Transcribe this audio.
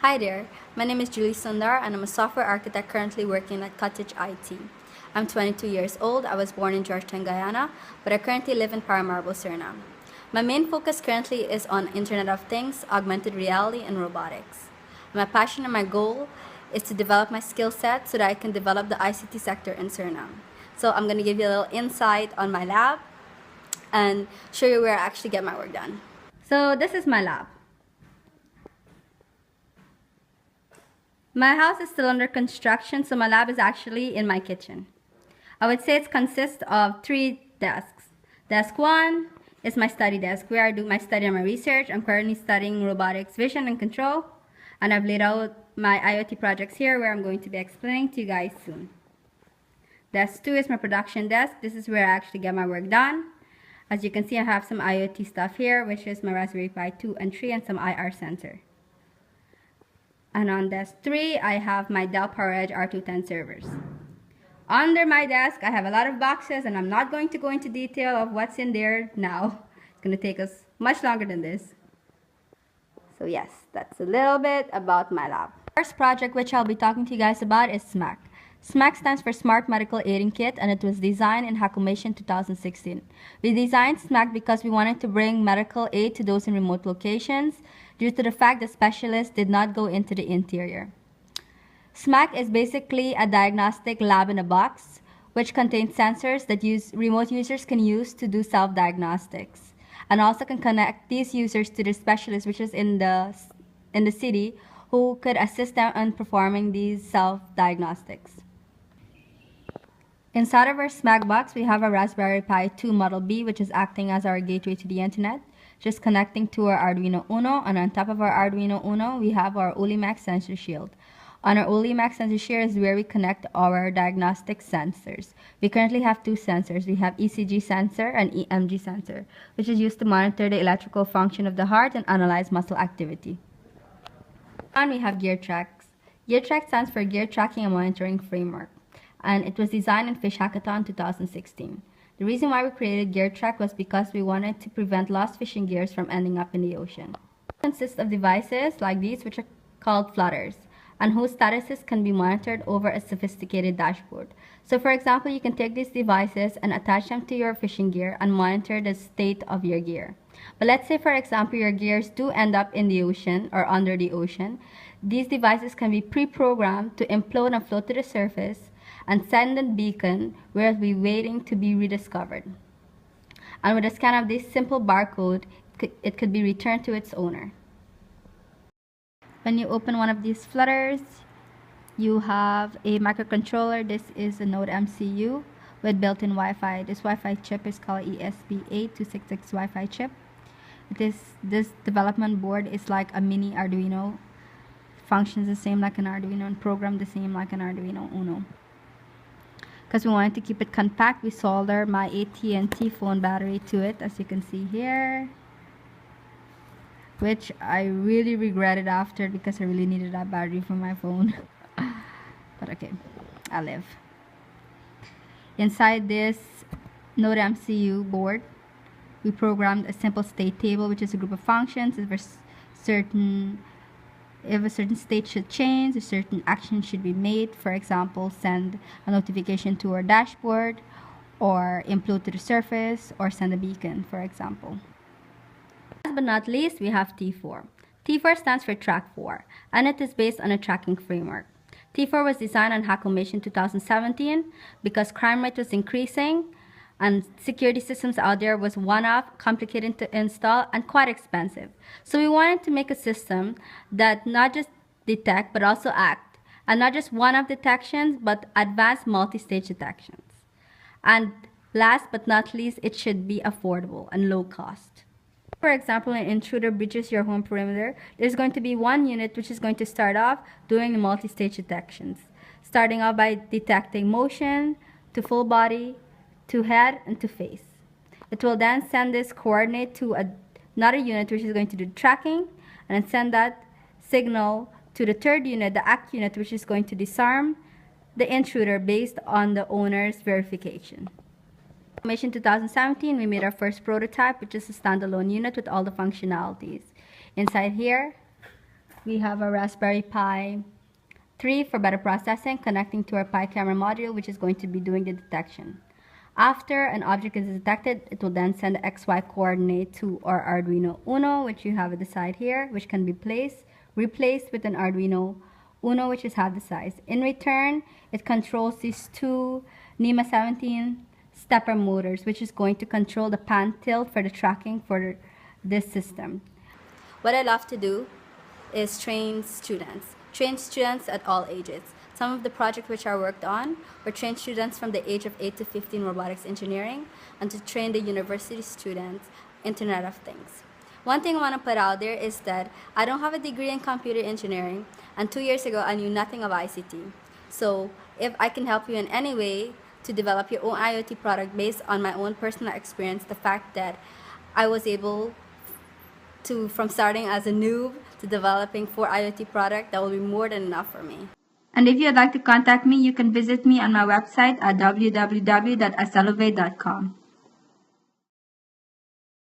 Hi there, my name is Julie Sundar and I'm a software architect currently working at Cottage IT. I'm 22 years old, I was born in Georgetown, Guyana, but I currently live in Paramaribo, Suriname. My main focus currently is on Internet of Things, augmented reality, and robotics. My passion and my goal is to develop my skill set so that I can develop the ICT sector in Suriname. So I'm going to give you a little insight on my lab and show you where I actually get my work done. So this is my lab. My house is still under construction, so my lab is actually in my kitchen. I would say it consists of 3 desks. Desk 1 is my study desk, where I do my study and my research. I'm currently studying robotics, vision, and control. And I've laid out my IoT projects here, where I'm going to be explaining to you guys soon. Desk 2 is my production desk. This is where I actually get my work done. As you can see, I have some IoT stuff here, which is my Raspberry Pi 2 and 3 and some IR sensor. And on desk 3, I have my Dell PowerEdge R210 servers. Under my desk, I have a lot of boxes, and I'm not going to go into detail of what's in there now. It's going to take us much longer than this. So yes, that's a little bit about my lab. First project which I'll be talking to you guys about is SMAC. SMAC stands for Smart Medical Aiding Kit, and it was designed in Hakumation 2016. We designed SMAC because we wanted to bring medical aid to those in remote locations due to the fact that specialists did not go into the interior. SMAC is basically a diagnostic lab in a box, which contains sensors that remote users can use to do self-diagnostics, and also can connect these users to the specialist, which is in the city, who could assist them in performing these self-diagnostics. Inside of our SMAC box, we have a Raspberry Pi 2 Model B, which is acting as our gateway to the internet, just connecting to our Arduino Uno. And on top of our Arduino Uno, we have our Olimax sensor shield. On our Olimax sensor shield is where we connect our diagnostic sensors. We currently have 2 sensors. We have ECG sensor and EMG sensor, which is used to monitor the electrical function of the heart and analyze muscle activity. And we have GearTrax. GearTrax stands for Gear Tracking and Monitoring Framework, and it was designed in Fish Hackathon 2016. The reason why we created GearTrack was because we wanted to prevent lost fishing gears from ending up in the ocean. It consists of devices like these, which are called floaters, and whose statuses can be monitored over a sophisticated dashboard. So for example, you can take these devices and attach them to your fishing gear and monitor the state of your gear. But let's say, for example, your gears do end up in the ocean or under the ocean. These devices can be pre-programmed to implode and float to the surface and send a beacon where it will be waiting to be rediscovered. And with a scan of this simple barcode, it could be returned to its owner. When you open one of these flutters, you have a microcontroller. This is a Node MCU with built-in Wi-Fi. This Wi-Fi chip is called ESP8266 Wi-Fi chip. This development board is like a mini Arduino. Functions the same like an Arduino and programmed the same like an Arduino Uno. Because we wanted to keep it compact, we solder my AT&T phone battery to it, as you can see here, which I really regretted after because I really needed that battery for my phone. But okay, I live. Inside this Node MCU board, we programmed a simple state table, which is a group of functions. If a certain state should change, a certain action should be made. For example, send a notification to our dashboard, or implode to the surface, or send a beacon, for example. Last but not least, we have T4. T4 stands for Track 4, and it is based on a tracking framework. T4 was designed on Hakumation 2017 because crime rate was increasing and security systems out there was one-off, complicated to install, and quite expensive. So we wanted to make a system that not just detect but also act, and not just one-off detections but advanced multi-stage detections. And last but not least, it should be affordable and low cost. For example, an intruder breaches your home perimeter, there's going to be one unit which is going to start off doing the multi-stage detections, starting off by detecting motion to full body, to head, and to face. It will then send this coordinate to another unit which is going to do tracking, and then send that signal to the third unit, the ACT unit, which is going to disarm the intruder based on the owner's verification. In 2017, we made our first prototype, which is a standalone unit with all the functionalities. Inside here, we have a Raspberry Pi 3 for better processing, connecting to our Pi camera module, which is going to be doing the detection. After an object is detected, it will then send the XY coordinate to our Arduino Uno, which you have at the side here, which can be replaced with an Arduino Uno, which is half the size. In return, it controls these two NEMA 17 stepper motors, which is going to control the pan tilt for the tracking for this system. What I love to do is train students at all ages. Some of the projects which I worked on were train students from the age of 8 to 15 robotics engineering, and to train the university students Internet of Things. One thing I want to put out there is that I don't have a degree in computer engineering, and 2 years ago I knew nothing of ICT. So if I can help you in any way to develop your own IoT product based on my own personal experience, the fact that I was able to, from starting as a noob to developing 4 IoT product, that will be more than enough for me. And if you'd like to contact me, you can visit me on my website at www.acelove.com.